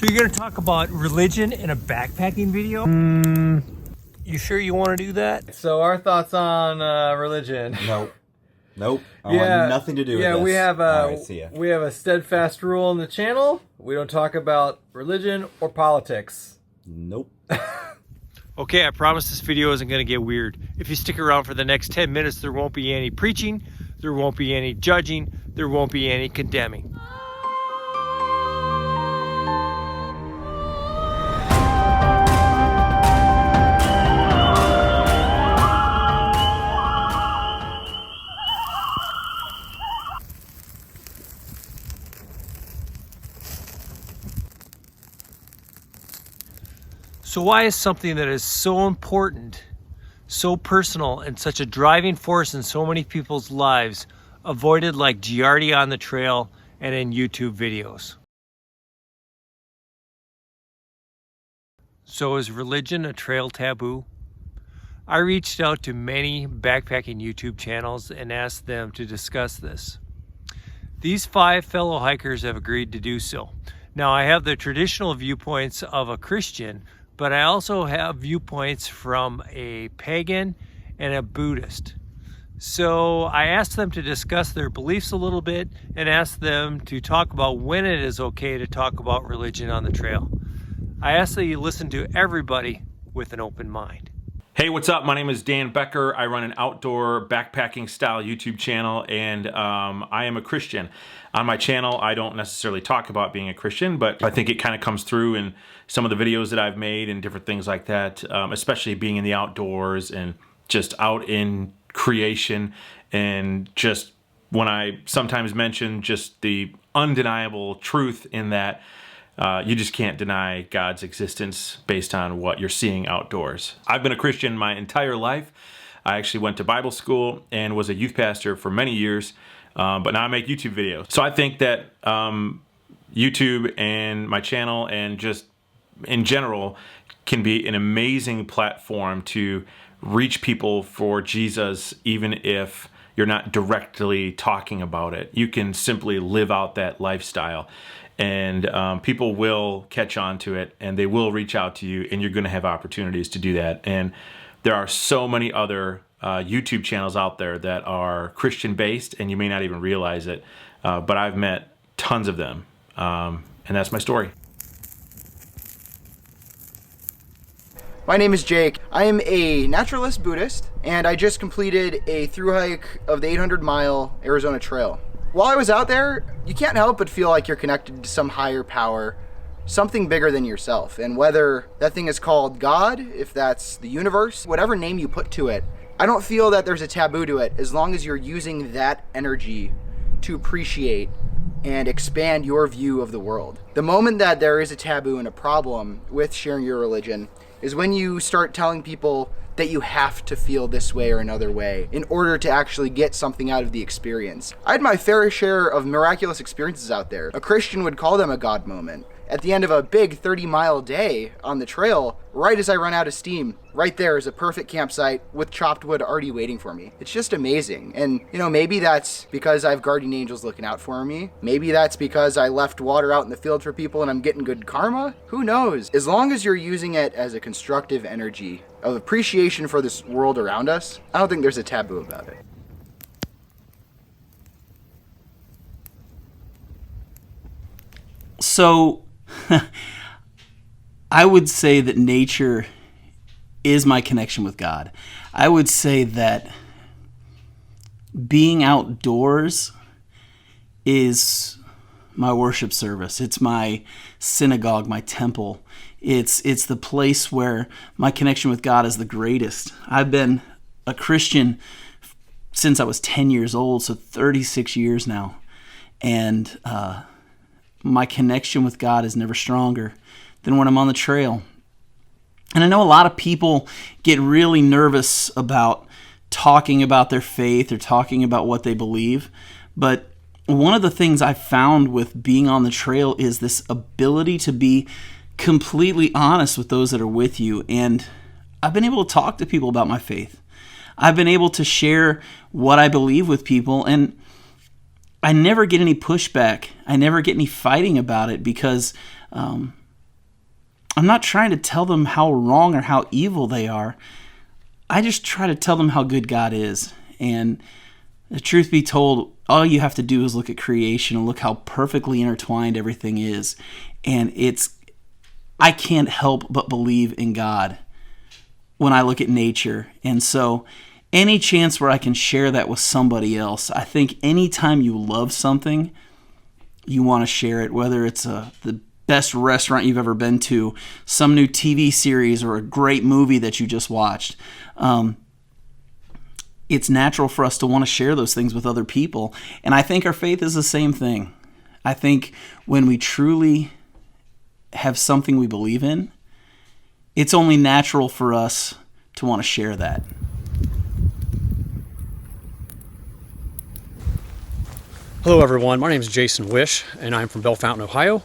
So you're going to talk about religion in a backpacking video? You sure you want to do that? So our thoughts on religion. Nope. I want nothing to do with this. Yeah, we have All right, see ya. we have a steadfast rule on the channel. We don't talk about religion or politics. Nope. Okay, I promise this video isn't going to get weird. If you stick around for the next 10 minutes, there won't be any preaching, there won't be any judging, there won't be any condemning. So why is something that is so important, so personal, and such a driving force in so many people's lives avoided like Giardia on the trail and in YouTube videos? So is religion a trail taboo? I reached out to many backpacking YouTube channels and asked them to discuss this. These 5 fellow hikers have agreed to do so. Now I have the traditional viewpoints of a Christian, but I also have viewpoints from a pagan and a Buddhist. So I asked them to discuss their beliefs a little bit and asked them to talk about when it is okay to talk about religion on the trail. I ask that you listen to everybody with an open mind. Hey, what's up? My name is Dan Becker. I run an outdoor backpacking style YouTube channel, and I am a Christian. On my channel, I don't necessarily talk about being a Christian, but I think it kind of comes through in some of the videos that I've made and different things like that, especially being in the outdoors and just out in creation, and just when I sometimes mention just the undeniable truth in that you just can't deny God's existence based on what you're seeing outdoors. I've been a Christian my entire life. I actually went to Bible school and was a youth pastor for many years, but now I make YouTube videos. So I think that YouTube and my channel and just in general can be an amazing platform to reach people for Jesus, even if you're not directly talking about it. You can simply live out that lifestyle, and people will catch on to it, and they will reach out to you, and you're going to have opportunities to do that. And there are so many other YouTube channels out there that are Christian based, and you may not even realize it, but I've met tons of them, and that's my story. My name is Jake. I am a naturalist Buddhist, and I just completed a thru hike of the 800-mile Arizona Trail. While I was out there, you can't help but feel like you're connected to some higher power, something bigger than yourself. And whether that thing is called God, if that's the universe, whatever name you put to it, I don't feel that there's a taboo to it as long as you're using that energy to appreciate and expand your view of the world. The moment that there is a taboo and a problem with sharing your religion is when you start telling people that you have to feel this way or another way in order to actually get something out of the experience. I had my fair share of miraculous experiences out there. A Christian would call them a God moment. At the end of a big 30-mile day on the trail, right as I run out of steam, right there is a perfect campsite with chopped wood already waiting for me. It's just amazing. And, you know, maybe that's because I have guardian angels looking out for me. Maybe that's because I left water out in the field for people and I'm getting good karma. Who knows? As long as you're using it as a constructive energy of appreciation for this world around us, I don't think there's a taboo about it. So, I would say that nature is my connection with God. I would say that being outdoors is my worship service. It's my synagogue, my temple. It's the place where my connection with God is the greatest. I've been a Christian since I was 10 years old, so 36 years now. And my connection with God is never stronger than when I'm on the trail. And I know a lot of people get really nervous about talking about their faith or talking about what they believe. But one of the things I found with being on the trail is this ability to be completely honest with those that are with you. And I've been able to talk to people about my faith. I've been able to share what I believe with people, and I never get any pushback. I never get any fighting about it because I'm not trying to tell them how wrong or how evil they are. I just try to tell them how good God is. And the truth be told, all you have to do is look at creation and look how perfectly intertwined everything is. And I can't help but believe in God when I look at nature. And so any chance where I can share that with somebody else, I think anytime you love something, you want to share it, whether it's the best restaurant you've ever been to, some new TV series, or a great movie that you just watched. It's natural for us to want to share those things with other people. And I think our faith is the same thing. I think when we truly have something we believe in, it's only natural for us to want to share that. Hello everyone, my name is Jason Wish and I'm from Bell Fountain, Ohio.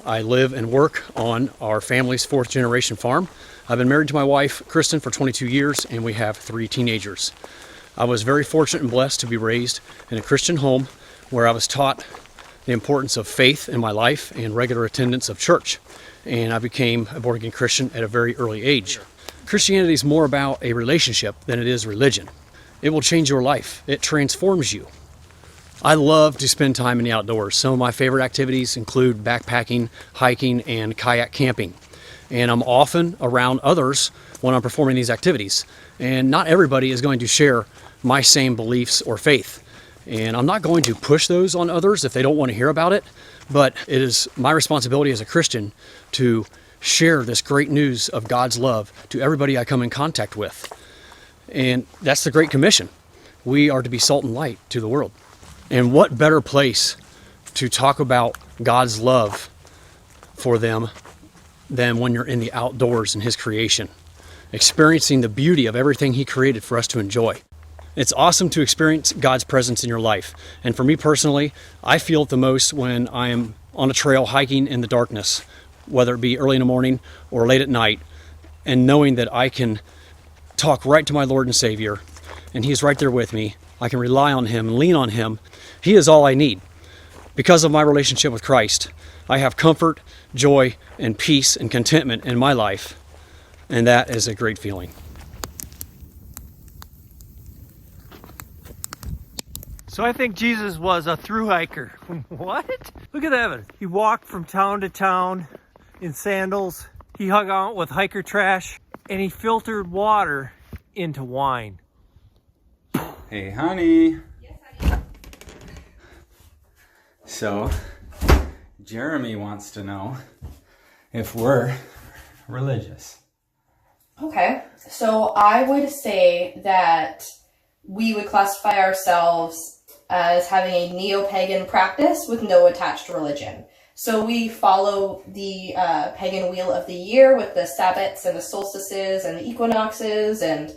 I live and work on our family's 4th generation farm. I've been married to my wife, Kristen, for 22 years and we have 3 teenagers. I was very fortunate and blessed to be raised in a Christian home where I was taught the importance of faith in my life and regular attendance of church. And I became a born-again Christian at a very early age. Christianity is more about a relationship than it is religion. It will change your life. It transforms you. I love to spend time in the outdoors. Some of my favorite activities include backpacking, hiking, and kayak camping. And I'm often around others when I'm performing these activities. And not everybody is going to share my same beliefs or faith. And I'm not going to push those on others if they don't want to hear about it, but it is my responsibility as a Christian to share this great news of God's love to everybody I come in contact with. And that's the Great Commission. We are to be salt and light to the world. And what better place to talk about God's love for them than when you're in the outdoors in His creation, experiencing the beauty of everything He created for us to enjoy. It's awesome to experience God's presence in your life. And for me personally, I feel it the most when I am on a trail hiking in the darkness, whether it be early in the morning or late at night, and knowing that I can talk right to my Lord and Savior, and He's right there with me. I can rely on Him and lean on Him. He is all I need. Because of my relationship with Christ, I have comfort, joy, and peace and contentment in my life, and that is a great feeling. So I think Jesus was a thru hiker. What? Look at that. He walked from town to town in sandals. He hung out with hiker trash, and he filtered water into wine. Hey, honey. Yes, honey. So, Jeremy wants to know if we're religious. Okay, so I would say that we would classify ourselves as having a neo-pagan practice with no attached religion. So we follow the pagan wheel of the year with the Sabbats and the solstices and the equinoxes and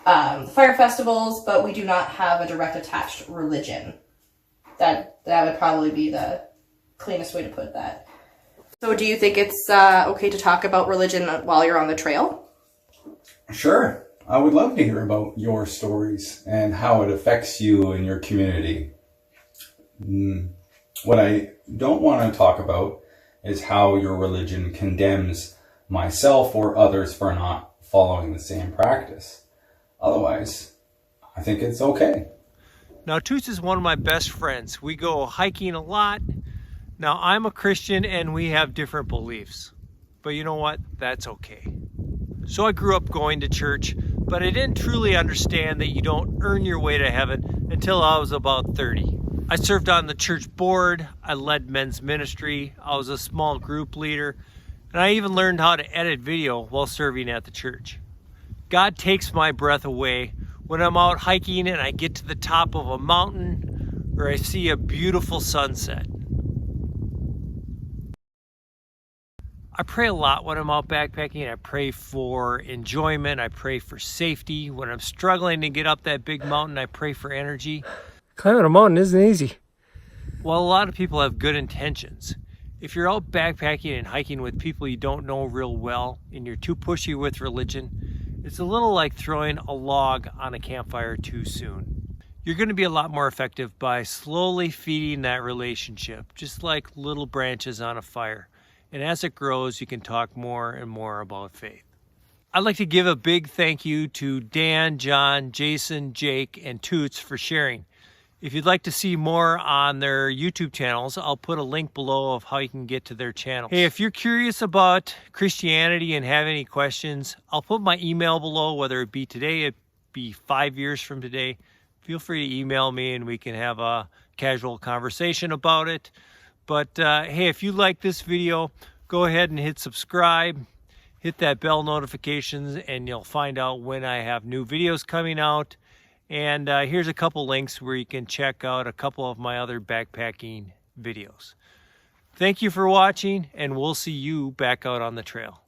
the fire festivals, but we do not have a direct attached religion. That would probably be the cleanest way to put that. So do you think it's okay to talk about religion while you're on the trail? Sure. I would love to hear about your stories and how it affects you and your community. What I don't want to talk about is how your religion condemns myself or others for not following the same practice. Otherwise, I think it's okay. Now, Toots is one of my best friends. We go hiking a lot. Now, I'm a Christian and we have different beliefs. But you know what? That's okay. So I grew up going to church, but I didn't truly understand that you don't earn your way to heaven until I was about 30. I served on the church board, I led men's ministry, I was a small group leader, and I even learned how to edit video while serving at the church. God takes my breath away when I'm out hiking and I get to the top of a mountain or I see a beautiful sunset. I pray a lot when I'm out backpacking. I pray for enjoyment. I pray for safety. When I'm struggling to get up that big mountain, I pray for energy. Climbing a mountain isn't easy. Well, a lot of people have good intentions. If you're out backpacking and hiking with people you don't know real well and you're too pushy with religion, it's a little like throwing a log on a campfire too soon. You're going to be a lot more effective by slowly feeding that relationship, just like little branches on a fire. and as it grows, you can talk more and more about faith. I'd like to give a big thank you to Dan, John, Jason, Jake, and Toots for sharing. If you'd like to see more on their YouTube channels, I'll put a link below of how you can get to their channel. Hey, if you're curious about Christianity and have any questions, I'll put my email below, whether it be today, it be 5 years from today. Feel free to email me and we can have a casual conversation about it. But hey, if you like this video, go ahead and hit subscribe, hit that bell notifications, and you'll find out when I have new videos coming out. And here's a couple links where you can check out a couple of my other backpacking videos. Thank you for watching, and we'll see you back out on the trail.